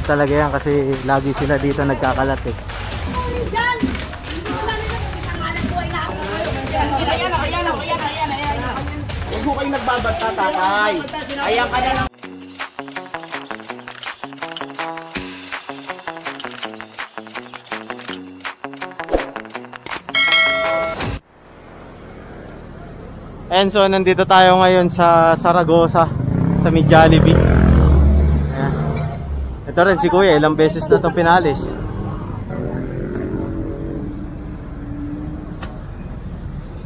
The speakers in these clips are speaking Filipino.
Talaga yan kasi lagi sila dito nagkakalat eh. Huwag mo kayong nagbabanta, tatay. Ayan ka na lang. And so nandito tayo ngayon sa Saragosa, sa may Jollibee. Ayan. Ito rin si Kuya, ilang beses na itong pinalis.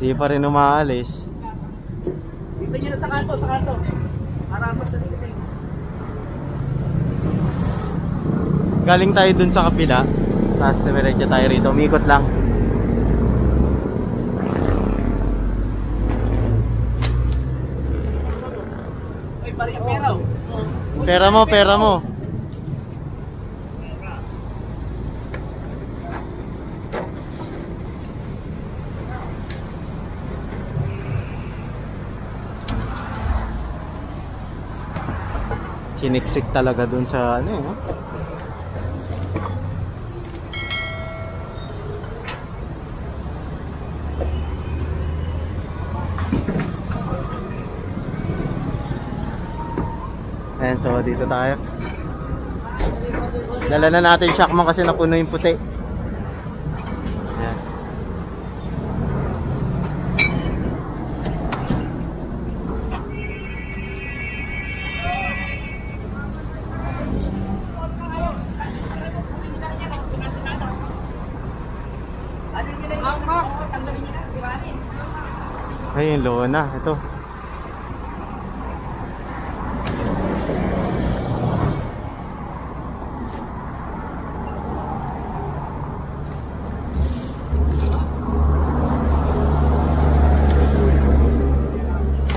Di pa rin umaalis. Dito nyo na sa kanto, sa kanto. Harapan sa dito. Galing tayo dun sa kapila, tapos namiretya tayo rito, umikot lang. Pera mo, pera mo. Siniksik talaga dun sa ano eh. Ayan, so dito tayo. Dala na natin shockman kasi napuno yung puti. Ayan. Ay, yung lona. Ito.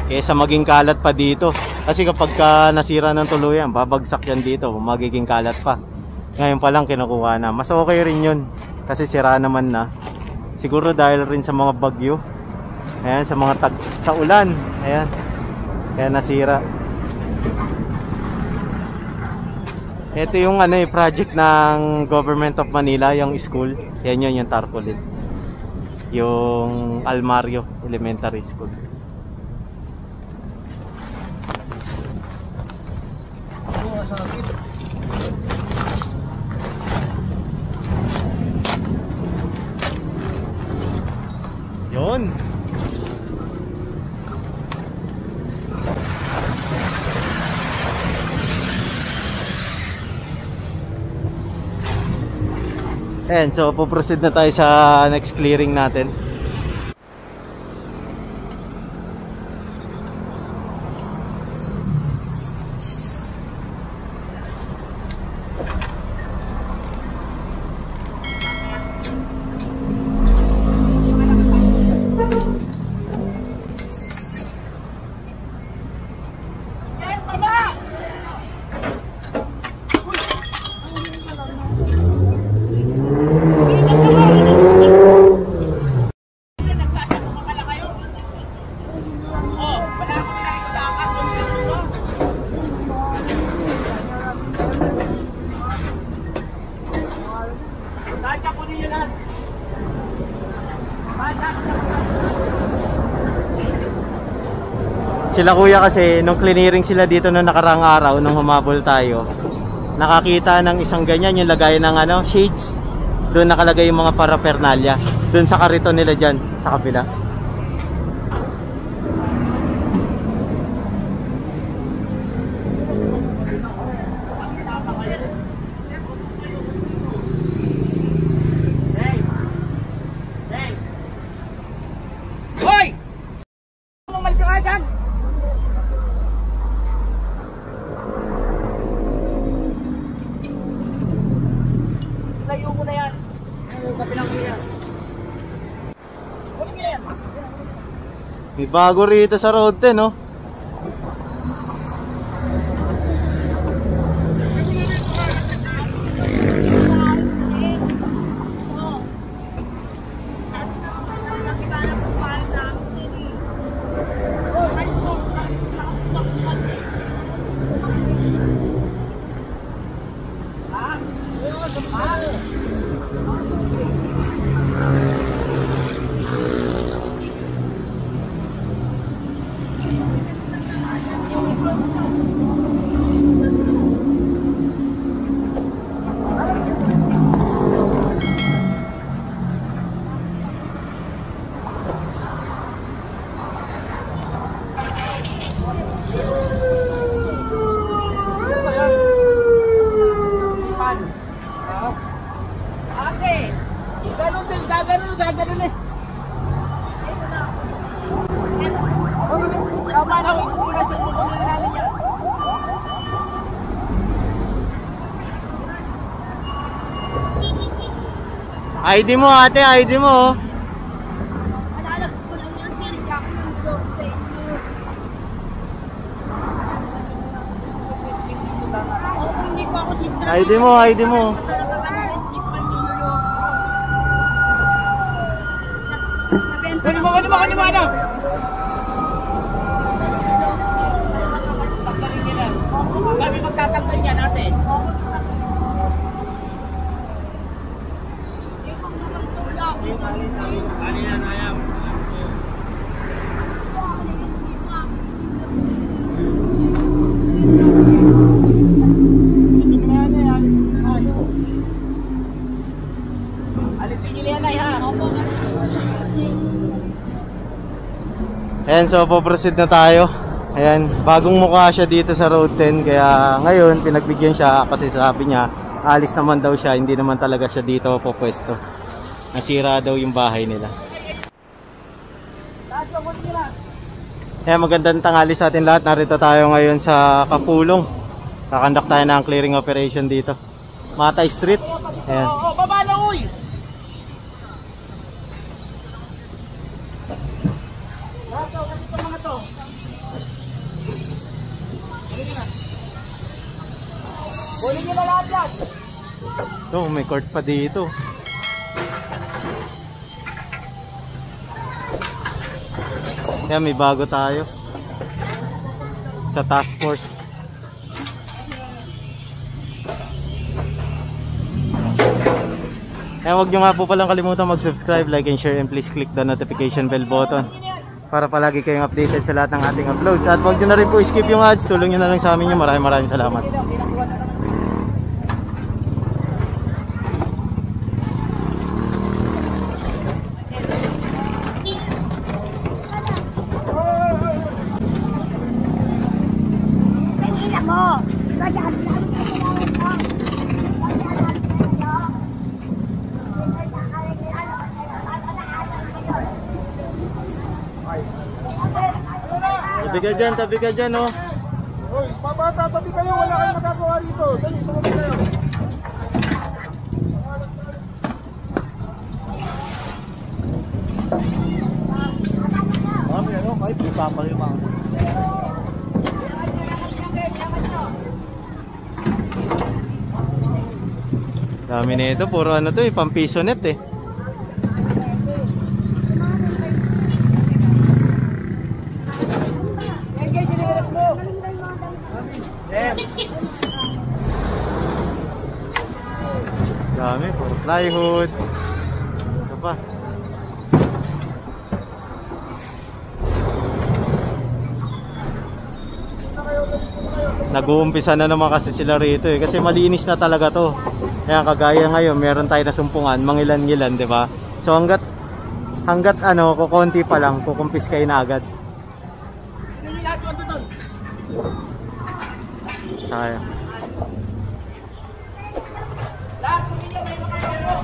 Kesa maging kalat pa dito. Kasi kapag nasira ng tuluyan, babagsak yan dito, magiging kalat pa. Ngayon pa lang kinukuha na. Mas okay rin yun kasi sira naman na. Siguro dahil rin sa mga bagyo. Ayan, sa mga sa ulan. Ayan. Kaya nasira. Ito yung project ng Government of Manila, yung school. Yan yun, yung tarpaulin. Yung Almario Elementary School. Yun. And so po-proceed na tayo sa next clearing natin. Sila kuya kasi nung clearing sila dito na nakarang araw nung humabol tayo, nakakita ng isang ganyan yung lagay ng shades. Doon nakalagay yung mga paraphernalia doon sa karito nila dyan sa kapila. May bago rito sa road 10, no? Ate, ganun din, gaganon eh. Tama na, inspirasyon mo kung namin yan. ID mo ate, ID mo. Nalalag ko lang yan, sir. Hindi ako ng joke sa inyo. Oo, hindi pa ako dito. ID mo, ID mo. Talaga ba? Hindi pa ninyo. Nabenta lang. Kanimana? Kami magtatanggal niya natin. Yung kung naman tulak. Alisin niyo yan ay ha. Opo, Ayan, so po-proceed na tayo. Ayan, bagong mukha siya dito sa Road 10. Kaya ngayon, pinagbigyan siya kasi sabi niya, alis naman daw siya. Hindi naman talaga siya dito pupwesto. Nasira daw yung bahay nila. Ayan, magandang tanghali sa atin lahat. Narito tayo ngayon sa Kapulong. Kakandak tayo ng clearing operation dito. Matay Street. Ayan. Oo, baba na uy! Mga to. Kunin niyo na lahat yan. Ito, may court pa dito. Ayan, may bago tayo sa task force. Ayan, huwag nyo nga po palang kalimutan mag-subscribe, like and share, and please click the notification bell button para palagi kayong updated sa lahat ng ating uploads. At huwag nyo na rin po skip yung ads, tulong nyo na lang sa amin yun. Maraming salamat. tingin mo. Ganyan lang. Tabi ka dyan, oh. Hoy, babata, tabi kayo. Wala kayong magagawa rito. Dali, tumabi kayo. Mami, ano? May pusa pa yung mga. Dami na ito, puro ano to eh, pampiso net eh. Dami, puro plywood. Ito pa. Nag-uumpisa na naman kasi sila rito eh. Kasi malinis na talaga to. Kaya kagaya ngayon, meron tayo na sumpungan, mangilan-ngilan, di ba? So hanggat ano, kukunti pa lang, kukumpis kayo na agad. Hindi lahat yung doon. Tayo. Lahat, kunin niyo, may makagawa.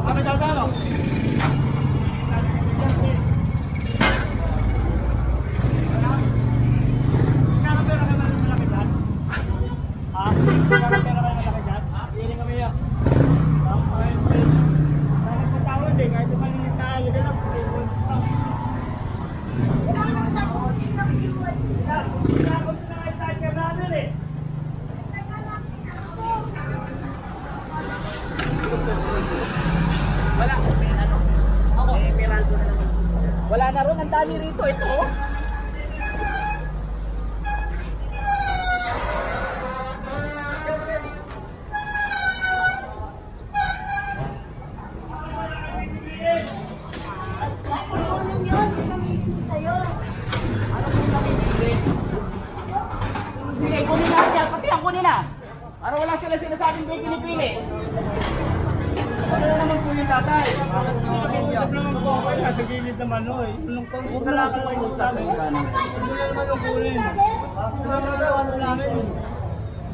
Kami gagano. Wala na ron, ang dami rito. Ito oh. Sige, kunin na dyan. Pati ang kunin na. Para wala sila sinasabing may pinipili. Ano naman po yung tatay? Usap naman po ako. Nasa gilid naman o eh. Huwag na lang kayo usap. Ano naman yung kunin?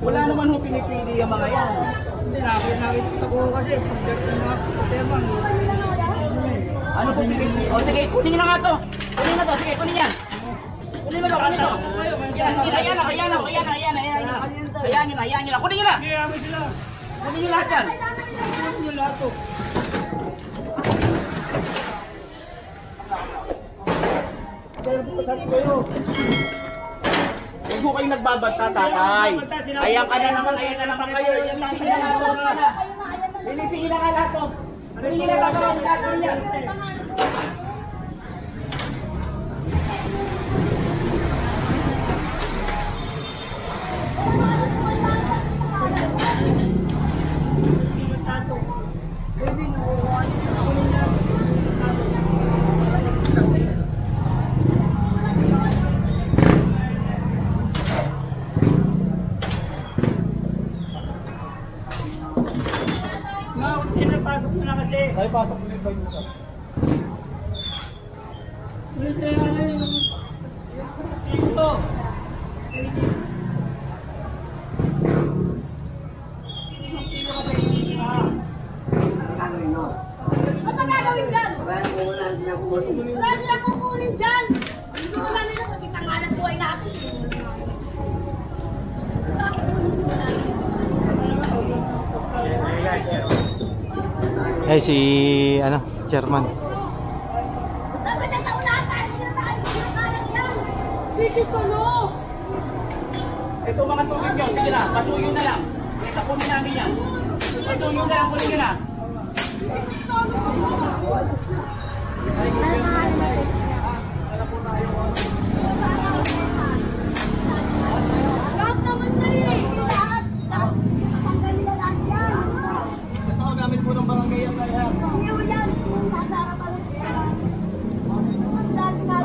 Wala naman ho pinipili yung mga yan. Hindi nakita ko kasi. Ano po pinipili? O sige, kunin na nga to. Kunin na to. Sige, kunin yan. Kunin mo to, kunin to. Ayan nyo na. Kunin nyo na. Kunin nyo lahat yan. Kunin nyo lahat to. Huwag mo kayong nagbabanta, tatay. Ayan ka na naman kayo. Linisingin na nga lahat to. Kunin nyo na gagawin lahat to yan. Ay, pasok mo yung bayo ka. Ito. Ano gagawin dyan? Wala nila kukunin dyan. Wala nila makita nga ng buhay natin. Eh si chairman. Dapat na taunatan. Hindi na tayo pinakalan yan. Sige ko no. Ito mga tubig nyo, sige na, pasuyo na lang. Isa kunin namin yan. Pasuyo na lang, kunin nyo na. Lahat naman na eh. Lahat. Tanggal nila lahat yan. Ito ang gamit po ng barangay yan. Iyo yan. Sasara pa rin yan.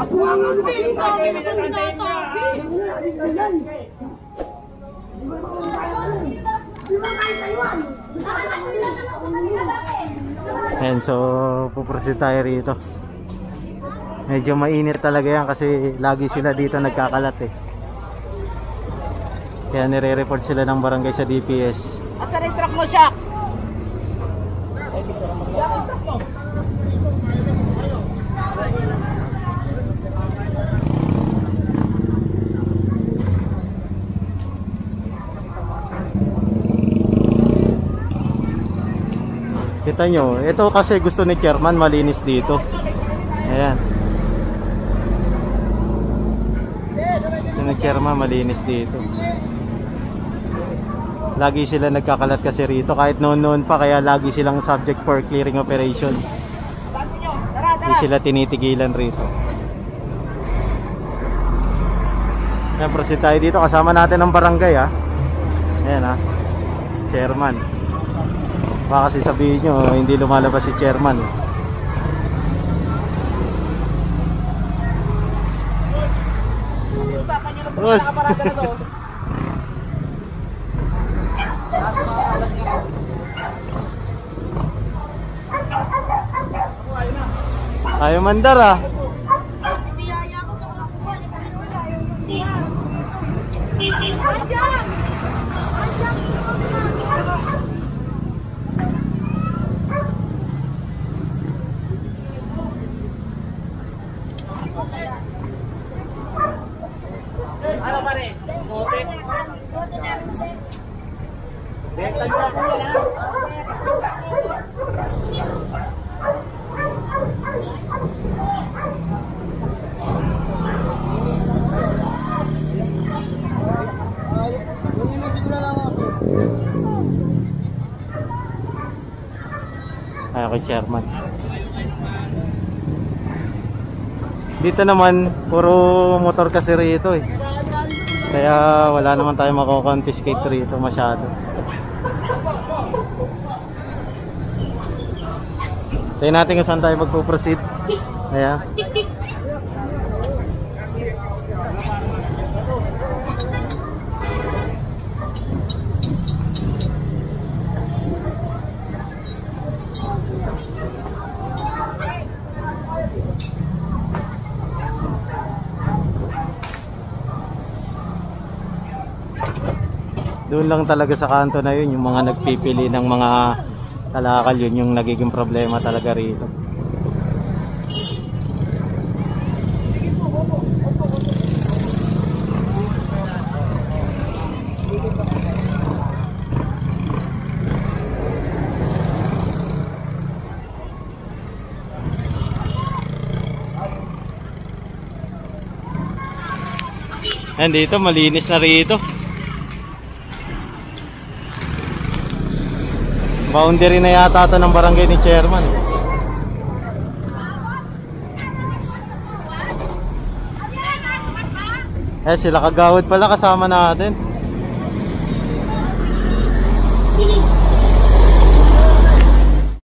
Ako ang sinasabi. Ayan, so puproceed tayo rito. Medyo mainit talaga yan kasi lagi sila dito nagkakalat eh. Kaya nire-report sila ng barangay sa DPS. Asan yung truck mo, Shaq? Kita nyo, ito kasi gusto ni chairman malinis dito. Ayan. Gusto ni chairman malinis dito. Lagi sila nagkakalat kasi rito kahit noon pa, kaya lagi silang subject for clearing operation. Hindi sila tinitigilan rito. Kaya proceed tayo dito, kasama natin ang barangay ha. Ayan ha, chairman. Baka kasi sabihin nyo hindi lumalabas si chairman. Boss. Ayaw mandar ah. Ano pa rin? Bote. Benta nyo ako yan ha. Ayaw kay chairman. Dito naman, puro motor kasi rito eh. Kaya wala naman tayo mako-confiscate rito masyado. Tayo natin kung saan tayo magpo-proceed. Ayan. Doon lang talaga sa kanto na yun, yung mga nagpipili ng mga kalakal, yun yung nagiging problema talaga rito. And dito, malinis na rito. Boundary na yata ito ng barangay ni Chairman. Eh, sila Kagawad pala kasama natin.